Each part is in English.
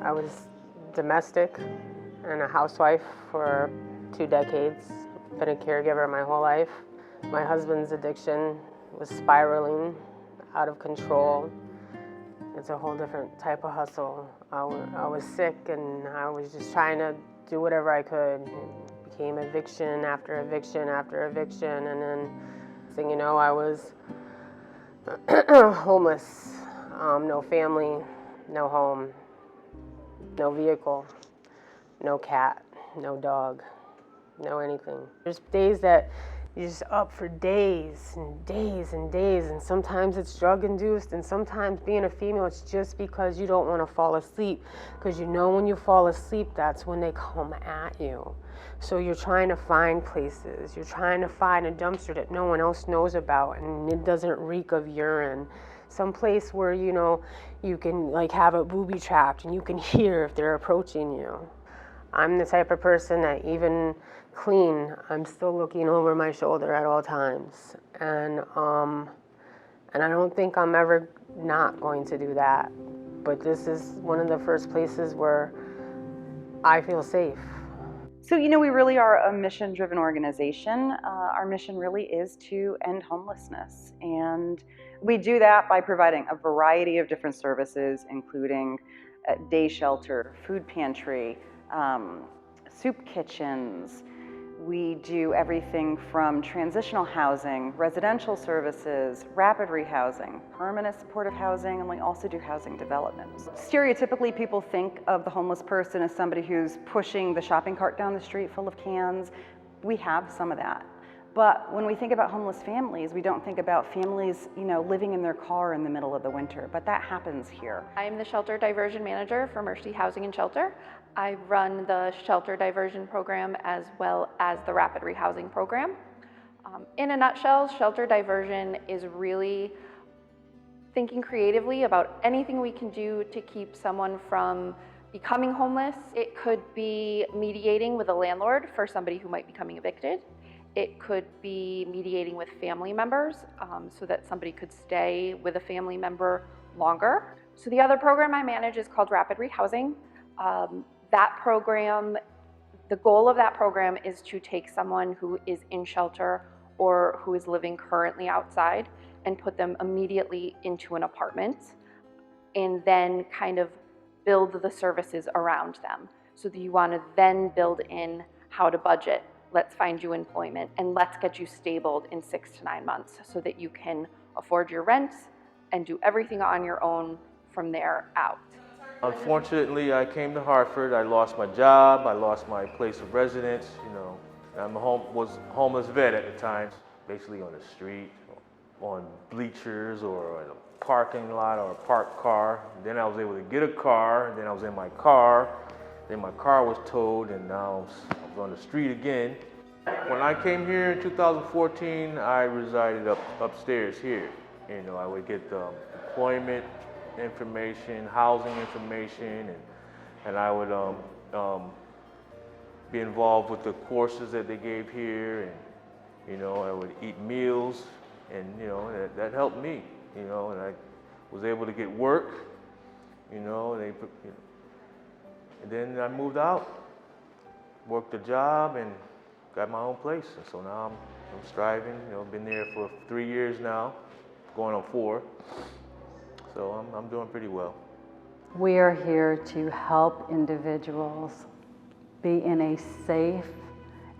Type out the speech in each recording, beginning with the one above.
I was domestic and a housewife for 2 decades. Been a caregiver my whole life. My husband's addiction was spiraling out of control. It's a whole different type of hustle. I was sick and I was just trying to do whatever I could. It became eviction after eviction after eviction, and then, thing you know, I was homeless. No family, no home, no vehicle, no cat, no dog, no anything. There's days that you're just up for days and days and days, and sometimes it's drug-induced, and sometimes being a female, it's just because you don't want to fall asleep, because you know when you fall asleep, that's when they come at you. So you're trying to find places, you're trying to find a dumpster that no one else knows about, and it doesn't reek of urine. Some place where, you know, you can like have it booby trapped and you can hear if they're approaching you. I'm the type of person that even clean, I'm still looking over my shoulder at all times. And I don't think I'm ever not going to do that. But this is one of the first places where I feel safe. So, you know, we really are a mission-driven organization. Our mission really is to end homelessness. And we do that by providing a variety of different services, including day shelter, food pantry, soup kitchens. We do everything from transitional housing, residential services, rapid rehousing, permanent supportive housing, and we also do housing development. Stereotypically, people think of the homeless person as somebody who's pushing the shopping cart down the street full of cans. We have some of that. But when we think about homeless families, we don't think about families, you know, living in their car in the middle of the winter, but that happens here. I am the shelter diversion manager for Mercy Housing and Shelter. I run the shelter diversion program as well as the rapid rehousing program. In a nutshell, shelter diversion is really thinking creatively about anything we can do to keep someone from becoming homeless. It could be mediating with a landlord for somebody who might be becoming evicted. It could be mediating with family members so that somebody could stay with a family member longer. So the other program I manage is called Rapid Rehousing. That program, the goal of that program is to take someone who is in shelter or who is living currently outside and put them immediately into an apartment and then kind of build the services around them. So that you want to then build in how to budget. Let's find you employment, and let's get you stabled in 6 to 9 months so that you can afford your rent and do everything on your own from there out. Unfortunately, I came to Hartford. I lost my job. I lost my place of residence. You know, was a homeless vet at the time, basically on the street, on bleachers, or in a parking lot or a parked car. Then I was able to get a car. Then I was in my car. Then my car was towed, and now I was on the street again. When I came here in 2014, I resided upstairs here. You know, I would get the employment information, housing information, and I would be involved with the courses that they gave here, and you know, I would eat meals, and you know, that helped me. You know, and I was able to get work. You know, and then I moved out, worked a job, and got my own place. And so now I'm striving. You know, been there for 3 years now, going on 4. So I'm doing pretty well. We are here to help individuals be in a safe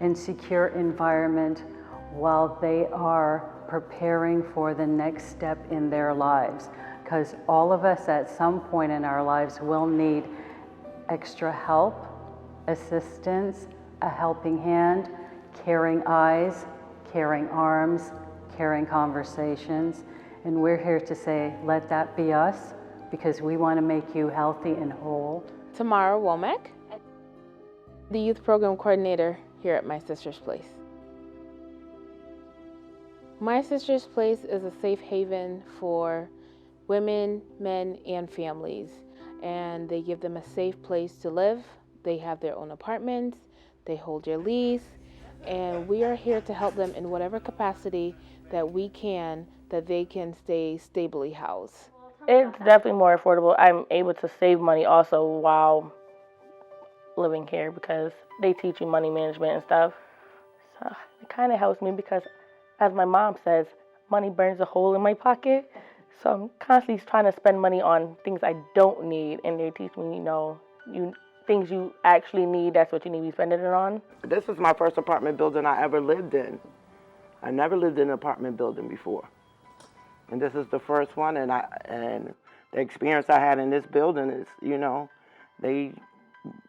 and secure environment while they are preparing for the next step in their lives. Because all of us at some point in our lives will need extra help, assistance, a helping hand, caring eyes, caring arms, caring conversations. And we're here to say, let that be us, because we want to make you healthy and whole. Tamara, Womack, the youth program coordinator here at My Sister's Place. My Sister's Place is a safe haven for women, men, and families. And they give them a safe place to live. They have their own apartments, they hold your lease, and we are here to help them in whatever capacity that we can, that they can stay stably housed. It's definitely more affordable. I'm able to save money also while living here because they teach you money management and stuff. So it kind of helps me because, as my mom says, money burns a hole in my pocket. So I'm constantly trying to spend money on things I don't need, and they teach me, things you actually need, that's what you need to be spending it on. This is my first apartment building I ever lived in. I never lived in an apartment building before. And this is the first one, and the experience I had in this building is,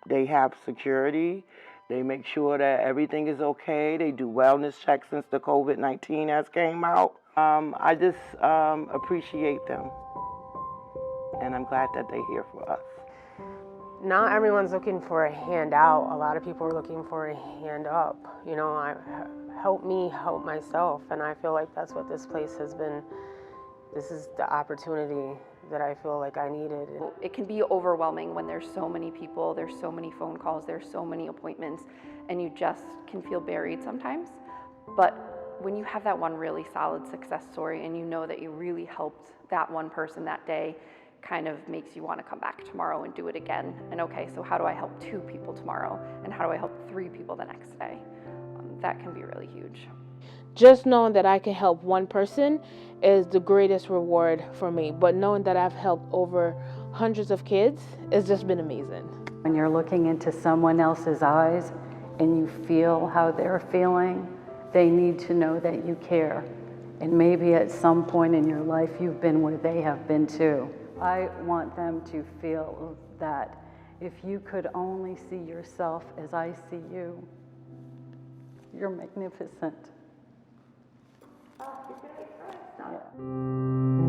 they have security, they make sure that everything is okay, they do wellness checks since the COVID-19 has came out. I just appreciate them, and I'm glad that they're here for us. Not everyone's looking for a handout. A lot of people are looking for a hand up. Help me help myself, and I feel like that's what this place has been. This is the opportunity that I feel like I needed. It can be overwhelming when there's so many people, there's so many phone calls, there's so many appointments, and you just can feel buried sometimes. But when you have that one really solid success story and you know that you really helped that one person that day, kind of makes you want to come back tomorrow and do it again. And okay, so how do I help 2 people tomorrow? And how do I help 3 people the next day? That can be really huge. Just knowing that I can help one person is the greatest reward for me. But knowing that I've helped over hundreds of kids has just been amazing. When you're looking into someone else's eyes and you feel how they're feeling, they need to know that you care. And maybe at some point in your life you've been where they have been too. I want them to feel that if you could only see yourself as I see you, you're magnificent. Oh, you're gonna be correct. Yeah.